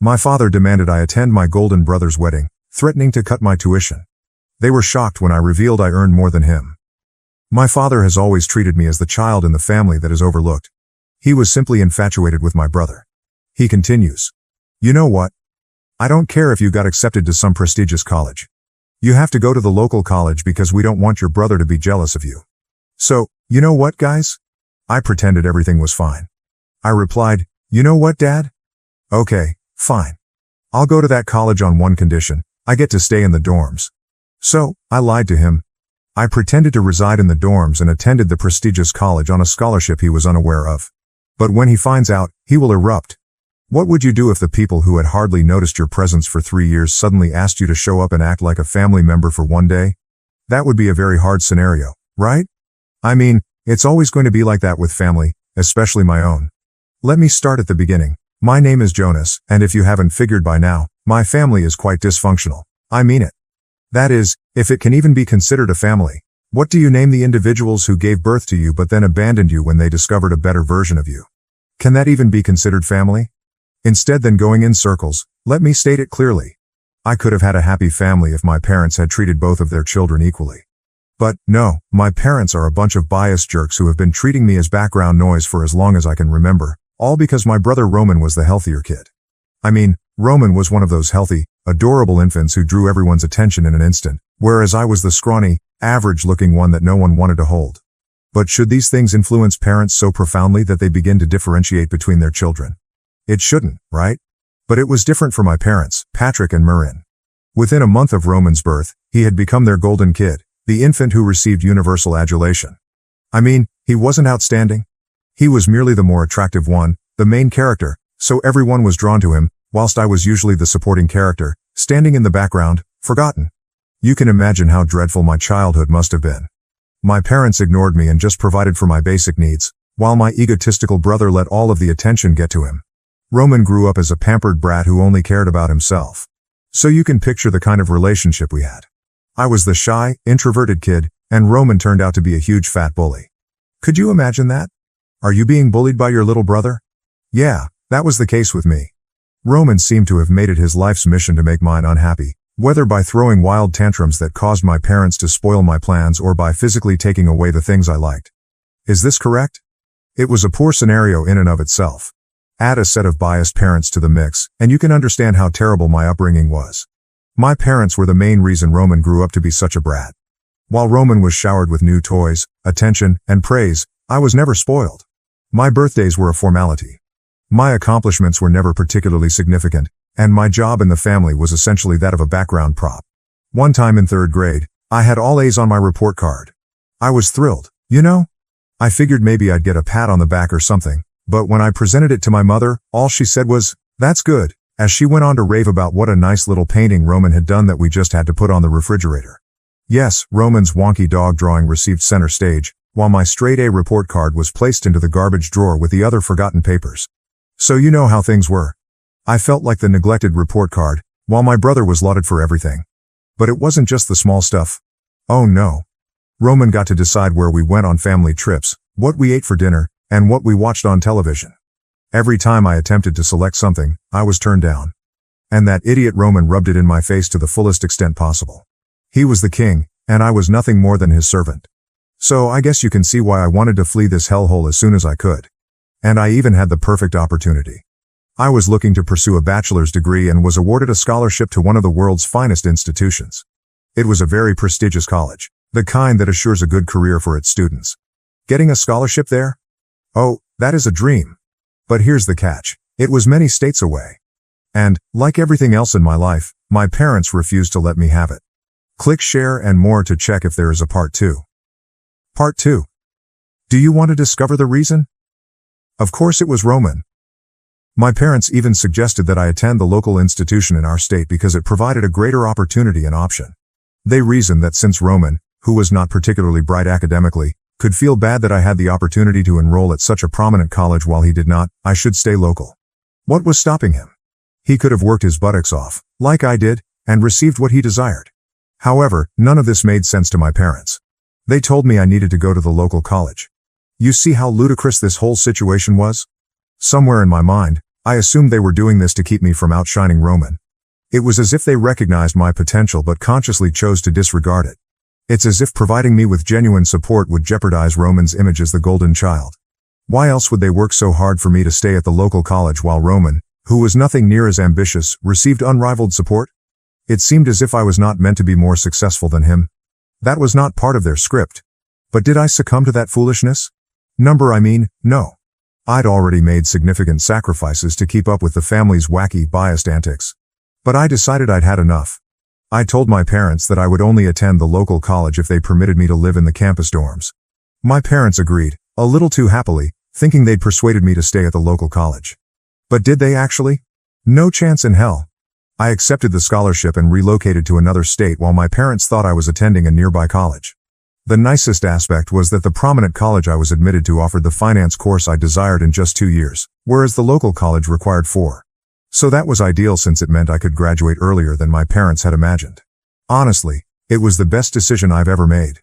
My father demanded I attend my golden brother's wedding, threatening to cut my tuition. They were shocked when I revealed I earned more than him. My father has always treated me as the child in the family that is overlooked. He was simply infatuated with my brother. He continues. You know what? I don't care if you got accepted to some prestigious college. You have to go to the local college because we don't want your brother to be jealous of you. So, you know what, guys? I pretended everything was fine. I replied, you know what, Dad? Okay, fine. I'll go to that college on one condition. I get to stay in the dorms. So, I lied to him. I pretended to reside in the dorms and attended the prestigious college on a scholarship he was unaware of. But when he finds out, he will erupt. What would you do if the people who had hardly noticed your presence for 3 years suddenly asked you to show up and act like a family member for one day? That would be a very hard scenario, right? I mean, it's always going to be like that with family, especially my own. Let me start at the beginning. My name is Jonas, and if you haven't figured by now, my family is quite dysfunctional. I mean it. That is, if it can even be considered a family. What do you name the individuals who gave birth to you but then abandoned you when they discovered a better version of you? Can that even be considered family? Instead than going in circles, let me state it clearly. I could have had a happy family if my parents had treated both of their children equally. But, no, my parents are a bunch of biased jerks who have been treating me as background noise for as long as I can remember, all because my brother Roman was the healthier kid. I mean, Roman was one of those healthy, adorable infants who drew everyone's attention in an instant, whereas I was the scrawny, average-looking one that no one wanted to hold. But should these things influence parents so profoundly that they begin to differentiate between their children? It shouldn't, right? But it was different for my parents, Patrick and Marin. Within a month of Roman's birth, he had become their golden kid, the infant who received universal adulation. I mean, he wasn't outstanding. He was merely the more attractive one, the main character, so everyone was drawn to him, whilst I was usually the supporting character, standing in the background, forgotten. You can imagine how dreadful my childhood must have been. My parents ignored me and just provided for my basic needs, while my egotistical brother let all of the attention get to him. Roman grew up as a pampered brat who only cared about himself. So you can picture the kind of relationship we had. I was the shy, introverted kid, and Roman turned out to be a huge fat bully. Could you imagine that? Are you being bullied by your little brother? Yeah, that was the case with me. Roman seemed to have made it his life's mission to make mine unhappy, whether by throwing wild tantrums that caused my parents to spoil my plans or by physically taking away the things I liked. Is this correct? It was a poor scenario in and of itself. Add a set of biased parents to the mix, and you can understand how terrible my upbringing was. My parents were the main reason Roman grew up to be such a brat. While Roman was showered with new toys, attention, and praise, I was never spoiled. My birthdays were a formality. My accomplishments were never particularly significant, and my job in the family was essentially that of a background prop. One time in 3rd grade, I had all A's on my report card. I was thrilled, you know? I figured maybe I'd get a pat on the back or something. But when I presented it to my mother, all she said was, "That's good," as she went on to rave about what a nice little painting Roman had done that we just had to put on the refrigerator. Yes, Roman's wonky dog drawing received center stage, while my straight A report card was placed into the garbage drawer with the other forgotten papers. So you know how things were. I felt like the neglected report card, while my brother was lauded for everything. But it wasn't just the small stuff. Oh no. Roman got to decide where we went on family trips, what we ate for dinner, and what we watched on television. Every time I attempted to select something, I was turned down. And that idiot Roman rubbed it in my face to the fullest extent possible. He was the king, and I was nothing more than his servant. So I guess you can see why I wanted to flee this hellhole as soon as I could. And I even had the perfect opportunity. I was looking to pursue a bachelor's degree and was awarded a scholarship to one of the world's finest institutions. It was a very prestigious college, the kind that assures a good career for its students. Getting a scholarship there? Oh, that is a dream. But here's the catch. It was many states away. And, like everything else in my life, my parents refused to let me have it. Click share and more to check if there is a part 2. Part 2. Do you want to discover the reason? Of course it was Roman. My parents even suggested that I attend the local institution in our state because it provided a greater opportunity and option. They reasoned that since Roman, who was not particularly bright academically, could feel bad that I had the opportunity to enroll at such a prominent college while he did not, I should stay local. What was stopping him? He could have worked his buttocks off, like I did, and received what he desired. However, none of this made sense to my parents. They told me I needed to go to the local college. You see how ludicrous this whole situation was? Somewhere in my mind, I assumed they were doing this to keep me from outshining Roman. It was as if they recognized my potential but consciously chose to disregard it. It's as if providing me with genuine support would jeopardize Roman's image as the golden child. Why else would they work so hard for me to stay at the local college while Roman, who was nothing near as ambitious, received unrivaled support? It seemed as if I was not meant to be more successful than him. That was not part of their script. But did I succumb to that foolishness? No. I'd already made significant sacrifices to keep up with the family's wacky, biased antics. But I decided I'd had enough. I told my parents that I would only attend the local college if they permitted me to live in the campus dorms. My parents agreed, a little too happily, thinking they'd persuaded me to stay at the local college. But did they actually? No chance in hell. I accepted the scholarship and relocated to another state while my parents thought I was attending a nearby college. The nicest aspect was that the prominent college I was admitted to offered the finance course I desired in just 2 years, whereas the local college required 4. So that was ideal since it meant I could graduate earlier than my parents had imagined. Honestly, it was the best decision I've ever made.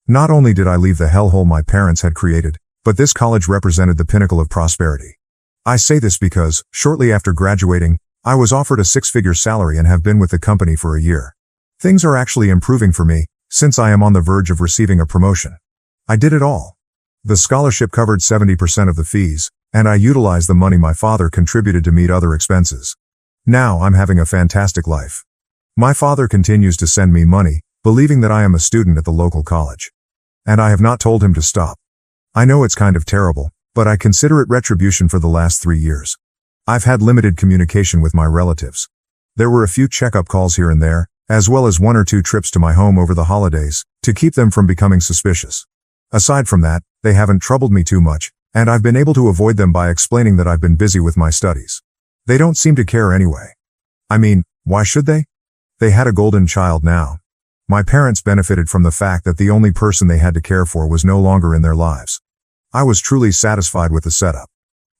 Not only did I leave the hellhole my parents had created, but this college represented the pinnacle of prosperity. I say this because, shortly after graduating, I was offered a 6-figure salary and have been with the company for a year. Things are actually improving for me, since I am on the verge of receiving a promotion. I did it all. The scholarship covered 70% of the fees, and I utilized the money my father contributed to meet other expenses. Now I'm having a fantastic life. My father continues to send me money, believing that I am a student at the local college. And I have not told him to stop. I know it's kind of terrible, but I consider it retribution for the last 3 years. I've had limited communication with my relatives. There were a few checkup calls here and there, as well as 1 or 2 trips to my home over the holidays, to keep them from becoming suspicious. Aside from that, they haven't troubled me too much, and I've been able to avoid them by explaining that I've been busy with my studies. They don't seem to care anyway. Why should they? They had a golden child now. My parents benefited from the fact that the only person they had to care for was no longer in their lives. I was truly satisfied with the setup.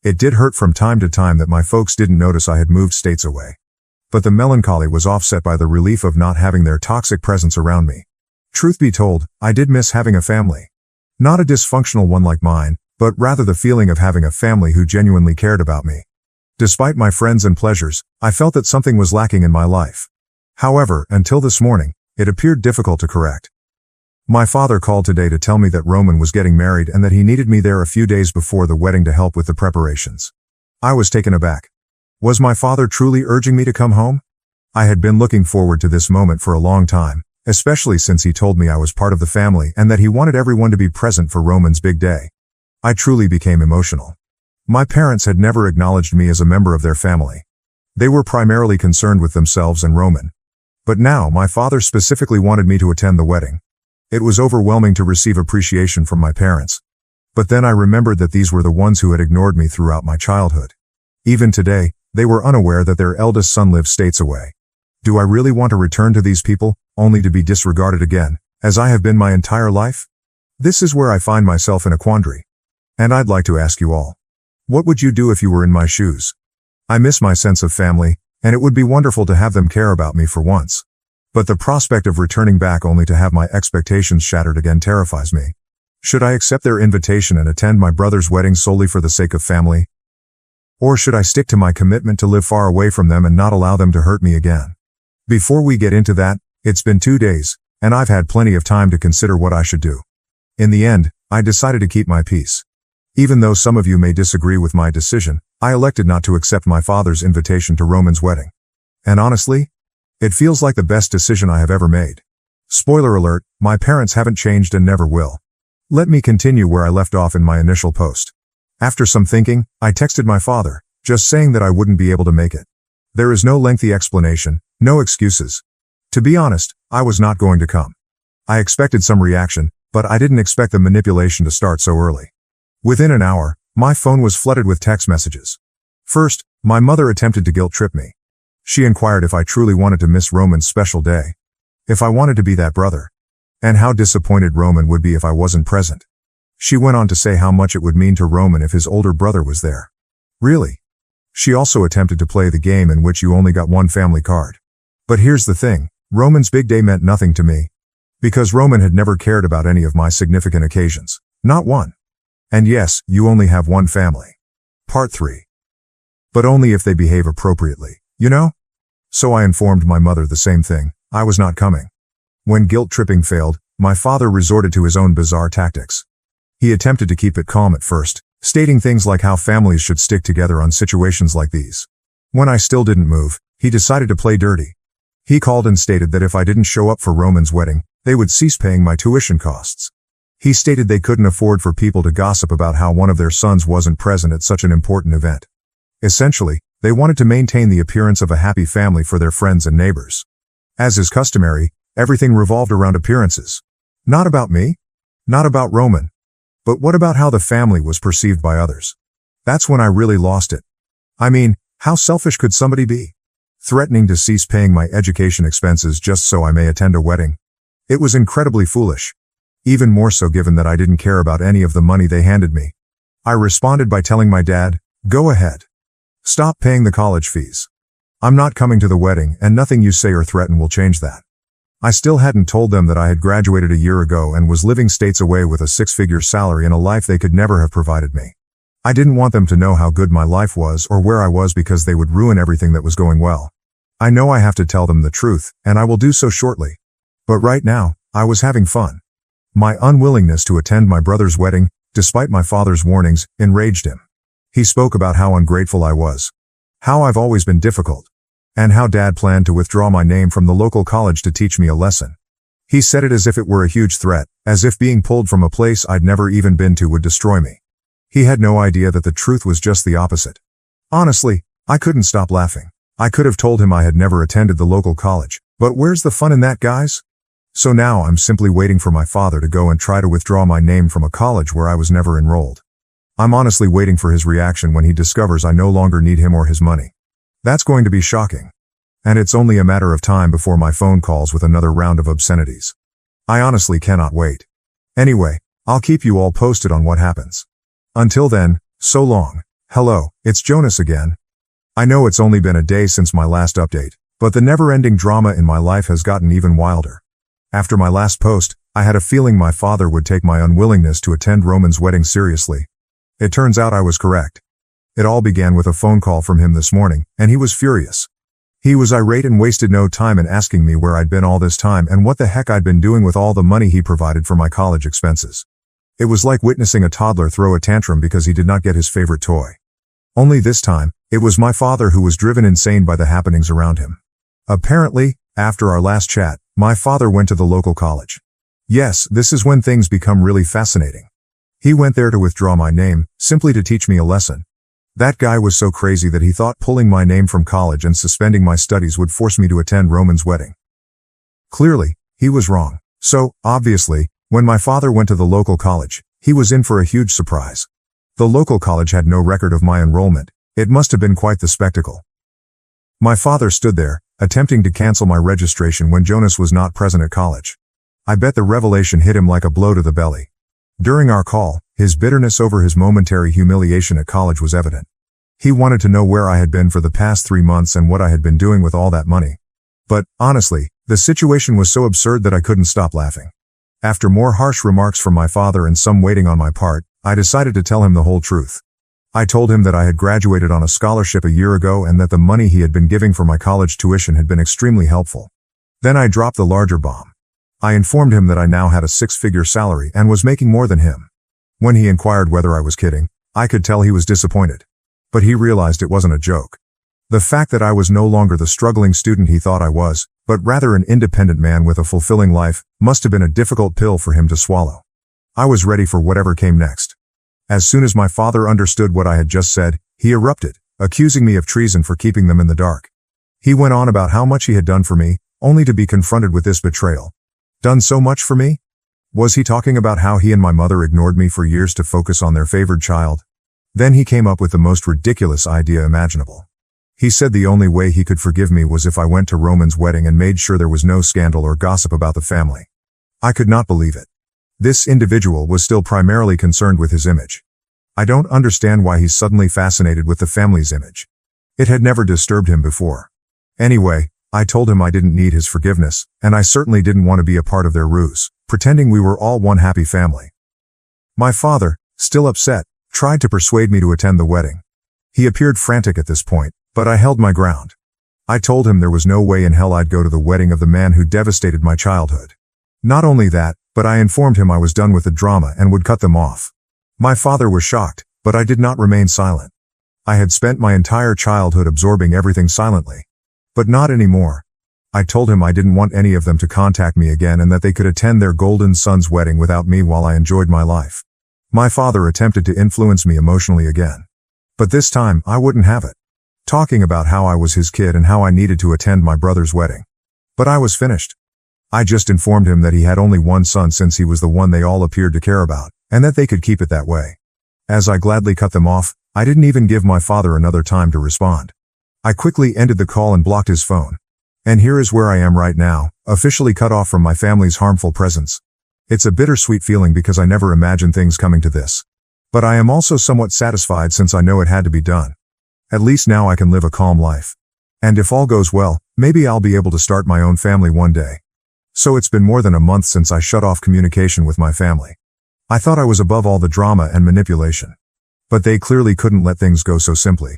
It did hurt from time to time that my folks didn't notice I had moved states away. But the melancholy was offset by the relief of not having their toxic presence around me. Truth be told, I did miss having a family. Not a dysfunctional one like mine, but rather the feeling of having a family who genuinely cared about me. Despite my friends and pleasures, I felt that something was lacking in my life. However, until this morning, it appeared difficult to correct. My father called today to tell me that Roman was getting married and that he needed me there a few days before the wedding to help with the preparations. I was taken aback. Was my father truly urging me to come home? I had been looking forward to this moment for a long time, especially since he told me I was part of the family and that he wanted everyone to be present for Roman's big day. I truly became emotional. My parents had never acknowledged me as a member of their family. They were primarily concerned with themselves and Roman. But now my father specifically wanted me to attend the wedding. It was overwhelming to receive appreciation from my parents. But then I remembered that these were the ones who had ignored me throughout my childhood. Even today, they were unaware that their eldest son lived states away. Do I really want to return to these people, only to be disregarded again, as I have been my entire life? This is where I find myself in a quandary. And I'd like to ask you all. What would you do if you were in my shoes? I miss my sense of family, and it would be wonderful to have them care about me for once. But the prospect of returning back only to have my expectations shattered again terrifies me. Should I accept their invitation and attend my brother's wedding solely for the sake of family? Or should I stick to my commitment to live far away from them and not allow them to hurt me again? Before we get into that, it's been 2 days, and I've had plenty of time to consider what I should do. In the end, I decided to keep my peace. Even though some of you may disagree with my decision, I elected not to accept my father's invitation to Roman's wedding. And honestly, it feels like the best decision I have ever made. Spoiler alert, my parents haven't changed and never will. Let me continue where I left off in my initial post. After some thinking, I texted my father, just saying that I wouldn't be able to make it. There is no lengthy explanation, no excuses. To be honest, I was not going to come. I expected some reaction, but I didn't expect the manipulation to start so early. Within an hour, my phone was flooded with text messages. First, my mother attempted to guilt-trip me. She inquired if I truly wanted to miss Roman's special day. If I wanted to be that brother. And how disappointed Roman would be if I wasn't present. She went on to say how much it would mean to Roman if his older brother was there. Really? She also attempted to play the game in which you only got one family card. But here's the thing, Roman's big day meant nothing to me. Because Roman had never cared about any of my significant occasions. Not one. And yes, you only have one family. Part 3. But only if they behave appropriately, you know? So I informed my mother the same thing. I was not coming. When guilt-tripping failed, my father resorted to his own bizarre tactics. He attempted to keep it calm at first, stating things like how families should stick together on situations like these. When I still didn't move, he decided to play dirty. He called and stated that if I didn't show up for Roman's wedding, they would cease paying my tuition costs. He stated they couldn't afford for people to gossip about how one of their sons wasn't present at such an important event. Essentially, they wanted to maintain the appearance of a happy family for their friends and neighbors. As is customary, everything revolved around appearances. Not about me. Not about Roman. But what about how the family was perceived by others? That's when I really lost it. I mean, how selfish could somebody be? Threatening to cease paying my education expenses just so I may attend a wedding. It was incredibly foolish. Even more so given that I didn't care about any of the money they handed me. I responded by telling my dad, "Go ahead. Stop paying the college fees. I'm not coming to the wedding, and nothing you say or threaten will change that." I still hadn't told them that I had graduated a year ago and was living states away with a six-figure salary and a life they could never have provided me. I didn't want them to know how good my life was or where I was because they would ruin everything that was going well. I know I have to tell them the truth, and I will do so shortly. But right now, I was having fun. My unwillingness to attend my brother's wedding, despite my father's warnings, enraged him. He spoke about how ungrateful I was, how I've always been difficult, and how Dad planned to withdraw my name from the local college to teach me a lesson. He said it as if it were a huge threat, as if being pulled from a place I'd never even been to would destroy me. He had no idea that the truth was just the opposite. Honestly, I couldn't stop laughing. I could have told him I had never attended the local college, but where's the fun in that, guys? So now I'm simply waiting for my father to go and try to withdraw my name from a college where I was never enrolled. I'm honestly waiting for his reaction when he discovers I no longer need him or his money. That's going to be shocking. And it's only a matter of time before my phone calls with another round of obscenities. I honestly cannot wait. Anyway, I'll keep you all posted on what happens. Until then, so long. Hello, it's Jonas again. I know it's only been a day since my last update, but the never-ending drama in my life has gotten even wilder. After my last post, I had a feeling my father would take my unwillingness to attend Roman's wedding seriously. It turns out I was correct. It all began with a phone call from him this morning, and he was furious. He was irate and wasted no time in asking me where I'd been all this time and what the heck I'd been doing with all the money he provided for my college expenses. It was like witnessing a toddler throw a tantrum because he did not get his favorite toy. Only this time, it was my father who was driven insane by the happenings around him. Apparently, after our last chat, my father went to the local college. Yes, this is when things become really fascinating. He went there to withdraw my name, simply to teach me a lesson. That guy was so crazy that he thought pulling my name from college and suspending my studies would force me to attend Roman's wedding. Clearly, he was wrong. So, obviously, when my father went to the local college, he was in for a huge surprise. The local college had no record of my enrollment. It must have been quite the spectacle. My father stood there, attempting to cancel my registration when Jonas was not present at college. I bet the revelation hit him like a blow to the belly. During our call, his bitterness over his momentary humiliation at college was evident. He wanted to know where I had been for the past 3 months and what I had been doing with all that money. But, honestly, the situation was so absurd that I couldn't stop laughing. After more harsh remarks from my father and some waiting on my part, I decided to tell him the whole truth. I told him that I had graduated on a scholarship a year ago and that the money he had been giving for my college tuition had been extremely helpful. Then I dropped the larger bomb. I informed him that I now had a six-figure salary and was making more than him. When he inquired whether I was kidding, I could tell he was disappointed. But he realized it wasn't a joke. The fact that I was no longer the struggling student he thought I was, but rather an independent man with a fulfilling life, must have been a difficult pill for him to swallow. I was ready for whatever came next. As soon as my father understood what I had just said, he erupted, accusing me of treason for keeping them in the dark. He went on about how much he had done for me, only to be confronted with this betrayal. Done so much for me? Was he talking about how he and my mother ignored me for years to focus on their favored child? Then he came up with the most ridiculous idea imaginable. He said the only way he could forgive me was if I went to Roman's wedding and made sure there was no scandal or gossip about the family. I could not believe it. This individual was still primarily concerned with his image. I don't understand why he's suddenly fascinated with the family's image. It had never disturbed him before. Anyway, I told him I didn't need his forgiveness, and I certainly didn't want to be a part of their ruse, pretending we were all one happy family. My father, still upset, tried to persuade me to attend the wedding. He appeared frantic at this point, but I held my ground. I told him there was no way in hell I'd go to the wedding of the man who devastated my childhood. Not only that, but I informed him I was done with the drama and would cut them off. My father was shocked, but I did not remain silent. I had spent my entire childhood absorbing everything silently. But not anymore. I told him I didn't want any of them to contact me again and that they could attend their golden son's wedding without me while I enjoyed my life. My father attempted to influence me emotionally again. But this time, I wouldn't have it. Talking about how I was his kid and how I needed to attend my brother's wedding. But I was finished. I just informed him that he had only one son since he was the one they all appeared to care about, and that they could keep it that way. As I gladly cut them off, I didn't even give my father another time to respond. I quickly ended the call and blocked his phone. And here is where I am right now, officially cut off from my family's harmful presence. It's a bittersweet feeling because I never imagined things coming to this. But I am also somewhat satisfied since I know it had to be done. At least now I can live a calm life. And if all goes well, maybe I'll be able to start my own family one day. So it's been more than a month since I shut off communication with my family. I thought I was above all the drama and manipulation. But they clearly couldn't let things go so simply.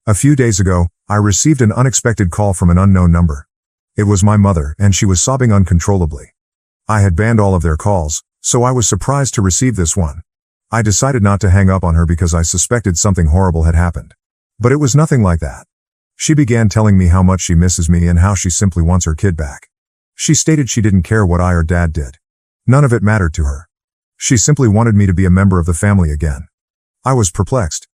A few days ago, I received an unexpected call from an unknown number. It was my mother, and she was sobbing uncontrollably. I had banned all of their calls, so I was surprised to receive this one. I decided not to hang up on her because I suspected something horrible had happened. But it was nothing like that. She began telling me how much she misses me and how she simply wants her kid back. She stated she didn't care what I or Dad did. None of it mattered to her. She simply wanted me to be a member of the family again. I was perplexed.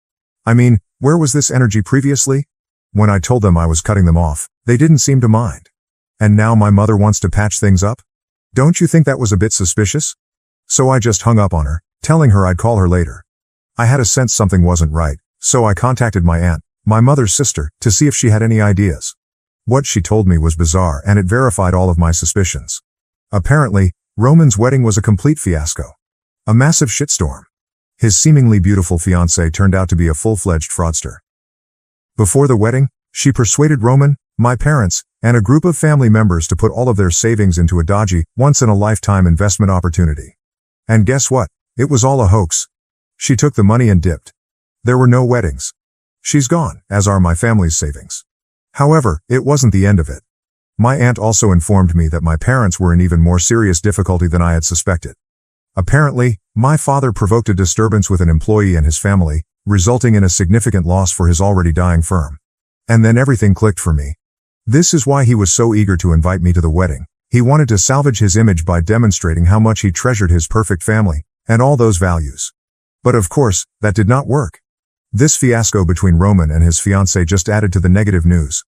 I mean, where was this energy previously? When I told them I was cutting them off, they didn't seem to mind. And now my mother wants to patch things up? Don't you think that was a bit suspicious? So I just hung up on her, telling her I'd call her later. I had a sense something wasn't right, so I contacted my aunt, my mother's sister, to see if she had any ideas. What she told me was bizarre and it verified all of my suspicions. Apparently, Roman's wedding was a complete fiasco. A massive shitstorm. His seemingly beautiful fiancée turned out to be a full-fledged fraudster. Before the wedding, she persuaded Roman, my parents, and a group of family members to put all of their savings into a dodgy, once-in-a-lifetime investment opportunity. And guess what? It was all a hoax. She took the money and dipped. There were no weddings. She's gone, as are my family's savings. However, it wasn't the end of it. My aunt also informed me that my parents were in even more serious difficulty than I had suspected. Apparently, my father provoked a disturbance with an employee and his family, resulting in a significant loss for his already dying firm. And then everything clicked for me. This is why he was so eager to invite me to the wedding. He wanted to salvage his image by demonstrating how much he treasured his perfect family, and all those values. But of course, that did not work. This fiasco between Roman and his fiancée just added to the negative news.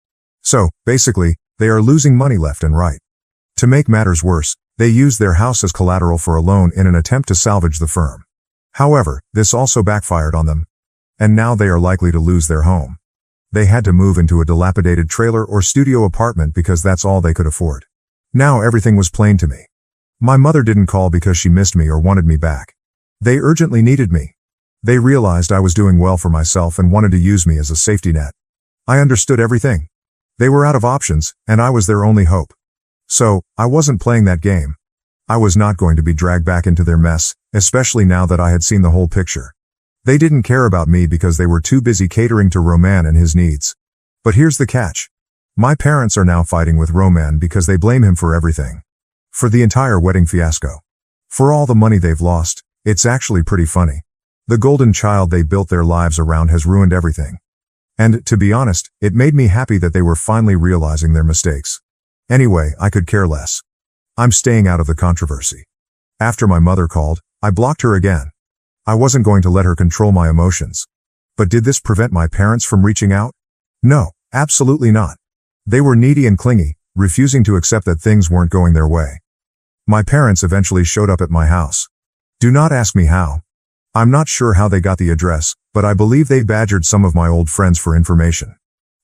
So, basically, they are losing money left and right. To make matters worse, they used their house as collateral for a loan in an attempt to salvage the firm. However, this also backfired on them. And now they are likely to lose their home. They had to move into a dilapidated trailer or studio apartment because that's all they could afford. Now everything was plain to me. My mother didn't call because she missed me or wanted me back. They urgently needed me. They realized I was doing well for myself and wanted to use me as a safety net. I understood everything. They were out of options, and I was their only hope. So, I wasn't playing that game. I was not going to be dragged back into their mess, especially now that I had seen the whole picture. They didn't care about me because they were too busy catering to Roman and his needs. But here's the catch. My parents are now fighting with Roman because they blame him for everything. For the entire wedding fiasco. For all the money they've lost. It's actually pretty funny. The golden child they built their lives around has ruined everything. And, to be honest, it made me happy that they were finally realizing their mistakes. Anyway, I could care less. I'm staying out of the controversy. After my mother called, I blocked her again. I wasn't going to let her control my emotions. But did this prevent my parents from reaching out? No, absolutely not. They were needy and clingy, refusing to accept that things weren't going their way. My parents eventually showed up at my house. Do not ask me how. I'm not sure how they got the address, but I believe they badgered some of my old friends for information.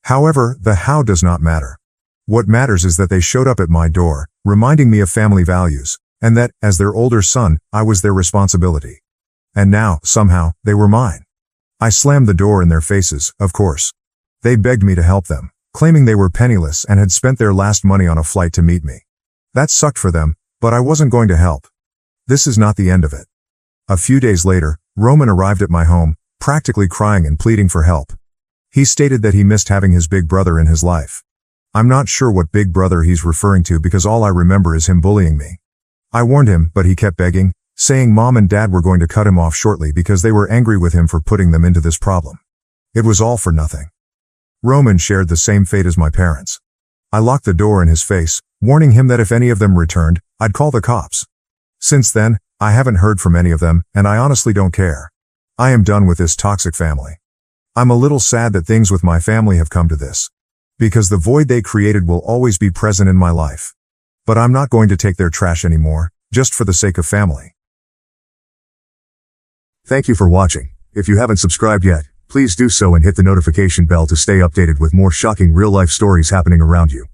However, the how does not matter. What matters is that they showed up at my door, reminding me of family values, and that, as their older son, I was their responsibility. And now, somehow, they were mine. I slammed the door in their faces, of course. They begged me to help them, claiming they were penniless and had spent their last money on a flight to meet me. That sucked for them, but I wasn't going to help. This is not the end of it. A few days later, Roman arrived at my home, practically crying and pleading for help. He stated that he missed having his big brother in his life. I'm not sure what big brother he's referring to because all I remember is him bullying me. I warned him, but he kept begging, saying mom and dad were going to cut him off shortly because they were angry with him for putting them into this problem. It was all for nothing. Roman shared the same fate as my parents. I locked the door in his face, warning him that if any of them returned, I'd call the cops. Since then, I haven't heard from any of them, and I honestly don't care. I am done with this toxic family. I'm a little sad that things with my family have come to this. Because the void they created will always be present in my life. But I'm not going to take their trash anymore, just for the sake of family. Thank you for watching. If you haven't subscribed yet, please do so and hit the notification bell to stay updated with more shocking real-life stories happening around you.